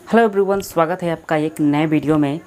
Hello everyone, स्वागत है आपका एक नए वीडियो में।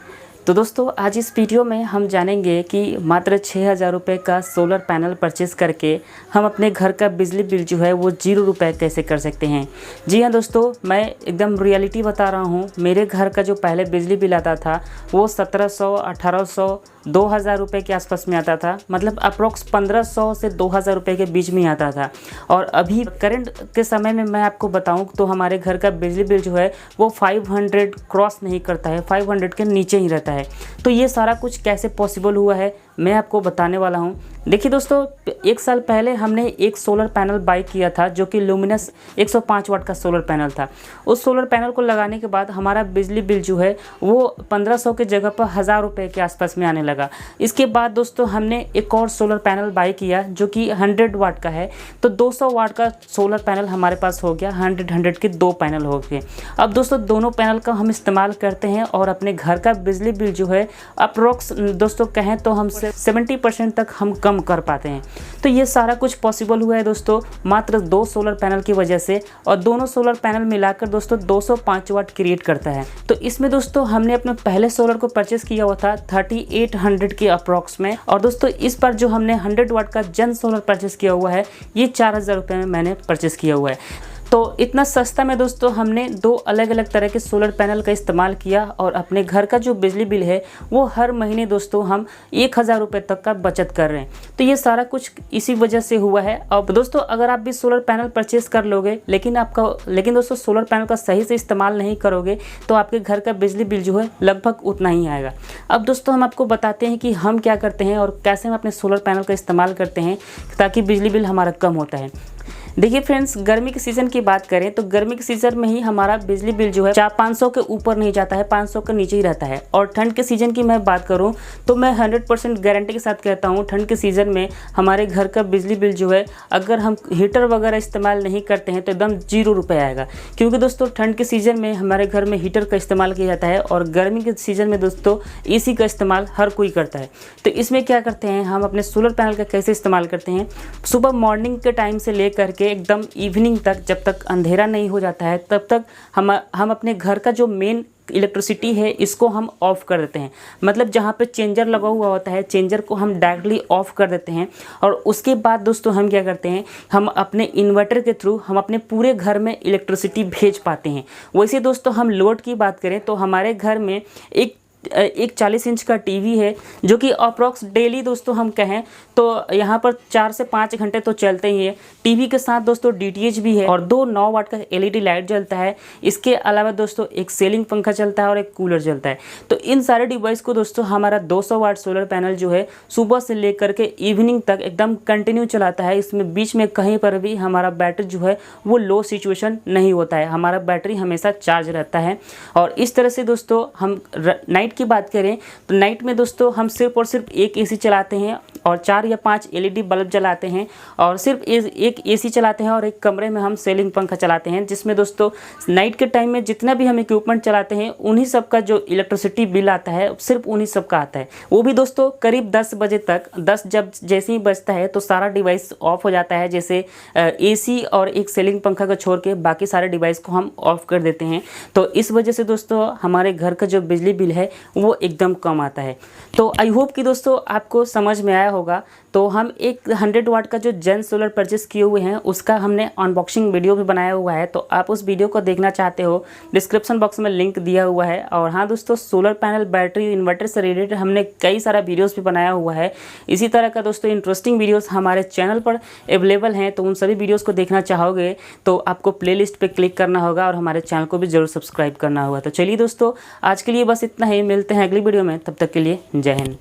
तो दोस्तों, आज इस वीडियो में हम जानेंगे कि मात्र 6,000 रुपये का सोलर पैनल परचेज़ करके हम अपने घर का बिजली बिल जो है वो 0 रुपये कैसे कर सकते हैं। जी हाँ दोस्तों, मैं एकदम रियलिटी बता रहा हूँ। मेरे घर का जो पहले बिजली बिल आता था वो 1700, 1800, 2000 रुपये के आसपास में आता था। मतलब अप्रोक्स 1500 से 2000 रुपये के बीच में आता था। और अभी करंट के समय में मैं आपको बताऊं तो हमारे घर का बिजली बिल जो है वो 500 क्रॉस नहीं करता है, 500 के नीचे ही रहता है। तो ये सारा कुछ कैसे पॉसिबल हुआ है मैं आपको बताने वाला हूं। देखिए दोस्तों, 1 साल पहले हमने एक सोलर पैनल बाय किया था जो कि लुमिनस 105 वाट का सोलर पैनल था। उस सोलर पैनल को लगाने के बाद हमारा बिजली बिल जो है वो 1500 के जगह पर 1000 रुपये के आसपास में आने लगा। इसके बाद दोस्तों हमने एक और सोलर पैनल बाय किया जो कि 100 वाट का है। तो 200 वाट का सोलर पैनल हमारे पास हो गया। 100 के 2 पैनल हो गए। अब दोस्तों दोनों पैनल का हम इस्तेमाल करते हैं और अपने घर का बिजली बिल जो है अप्रोक्स दोस्तों कहें तो हम 70% तक हम कम कर पाते हैं। तो ये सारा कुछ पॉसिबल हुआ है दोस्तों मात्र 2 सोलर पैनल की वजह से। और दोनों सोलर पैनल मिलाकर दोस्तों 205 वाट क्रिएट करता है। तो इसमें दोस्तों हमने अपने पहले सोलर को परचेस किया हुआ था 3800 के अप्रोक्स में। और दोस्तों इस पर जो हमने 100 वाट का जन सोलर परचेस किया हुआ है ये 4000 रुपये में मैंने परचेस किया हुआ है। तो इतना सस्ता में दोस्तों हमने 2 अलग अलग तरह के सोलर पैनल का इस्तेमाल किया और अपने घर का जो बिजली बिल है वो हर महीने दोस्तों हम 1000 रुपये तक का बचत कर रहे हैं। तो ये सारा कुछ इसी वजह से हुआ है। अब दोस्तों अगर आप भी सोलर पैनल परचेस कर लोगे लेकिन दोस्तों सोलर पैनल का सही से इस्तेमाल नहीं करोगे तो आपके घर का बिजली बिल जो है लगभग उतना ही आएगा। अब दोस्तों हम आपको बताते हैं कि हम क्या करते हैं और कैसे हम अपने सोलर पैनल का इस्तेमाल करते हैं ताकि बिजली बिल हमारा कम होता है। देखिए फ्रेंड्स, गर्मी के सीज़न की बात करें तो गर्मी के सीज़न में ही हमारा बिजली बिल जो है 400-500 के ऊपर नहीं जाता है, 500 के नीचे ही रहता है। और ठंड के सीज़न की मैं बात करूं तो मैं 100% गारंटी के साथ कहता हूं ठंड के सीज़न में हमारे घर का बिजली बिल जो है अगर हम हीटर वगैरह इस्तेमाल नहीं करते हैं तो एकदम 0 रुपये आएगा। क्योंकि दोस्तों ठंड के सीज़न में हमारे घर में हीटर का इस्तेमाल किया जाता है और गर्मी के सीज़न में दोस्तों AC का इस्तेमाल हर कोई करता है। तो इसमें क्या करते हैं हम अपने सोलर पैनल का कैसे इस्तेमाल करते हैं, सुबह मॉर्निंग के टाइम से लेकर के एकदम इवनिंग तक जब तक अंधेरा नहीं हो जाता है तब तक हम अपने घर का जो मेन इलेक्ट्रिसिटी है इसको हम ऑफ़ कर देते हैं। मतलब जहाँ पे चेंजर लगा हुआ होता है चेंजर को हम डायरेक्टली ऑफ़ कर देते हैं। और उसके बाद दोस्तों हम क्या करते हैं, हम अपने इन्वर्टर के थ्रू हम अपने पूरे घर में इलेक्ट्रिसिटी भेज पाते हैं। वैसे दोस्तों हम लोड की बात करें तो हमारे घर में एक 40 इंच का टीवी है जो कि अप्रॉक्स डेली दोस्तों हम कहें तो यहाँ पर 4 से 5 घंटे तो चलते ही है। टीवी के साथ दोस्तों DTH भी है और 2 9 वाट का LED लाइट जलता है। इसके अलावा दोस्तों एक सीलिंग पंखा चलता है और एक कूलर चलता है। तो इन सारे डिवाइस को दोस्तों हमारा 200 वाट सोलर पैनल जो है सुबह से लेकर के इवनिंग तक एकदम कंटिन्यू चलाता है। इसमें बीच में कहीं पर भी हमारा बैटरी जो है वो लो सिचुएशन नहीं होता है, हमारा बैटरी हमेशा चार्ज रहता है। और इस तरह से दोस्तों हम नाइट की बात करें तो नाइट में दोस्तों हम सिर्फ और सिर्फ एक AC चलाते हैं और 4 या 5 LED बल्ब जलाते हैं और सिर्फ एक AC चलाते हैं और एक कमरे में हम सीलिंग पंखा चलाते हैं। जिसमें दोस्तों नाइट के टाइम में जितना भी हम इक्विपमेंट चलाते हैं उन्हीं सब का जो इलेक्ट्रिसिटी बिल आता है सिर्फ उन्हीं सब का आता है। वो भी दोस्तों करीब 10 बजे तक, 10 जब जैसे ही बजता है तो सारा डिवाइस ऑफ हो जाता है। जैसे AC और एक सीलिंग पंखा को छोड़ के बाकी सारे डिवाइस को हम ऑफ कर देते हैं। तो इस वजह से दोस्तों हमारे घर का जो बिजली बिल है वो एकदम कम आता है। तो आई होप कि दोस्तों आपको समझ में आया होगा। तो हम एक 100 वाट का जो जन सोलर परचेस किए हुए हैं उसका हमने अनबॉक्सिंग वीडियो भी बनाया हुआ है। तो आप उस वीडियो को देखना चाहते हो डिस्क्रिप्शन बॉक्स में लिंक दिया हुआ है। और हाँ दोस्तों, सोलर पैनल, बैटरी, इन्वर्टर से रिलेटेड हमने कई सारा वीडियोस भी बनाया हुआ है। इसी तरह का दोस्तों इंटरेस्टिंग वीडियोस हमारे चैनल पर अवेलेबल हैं। तो उन सभी वीडियोज़ को देखना चाहोगे तो आपको प्लेलिस्ट पर क्लिक करना होगा और हमारे चैनल को भी जरूर सब्सक्राइब करना होगा। तो चलिए दोस्तों, आज के लिए बस इतना ही। मिलते हैं अगली वीडियो में, तब तक के लिए जय हिंद।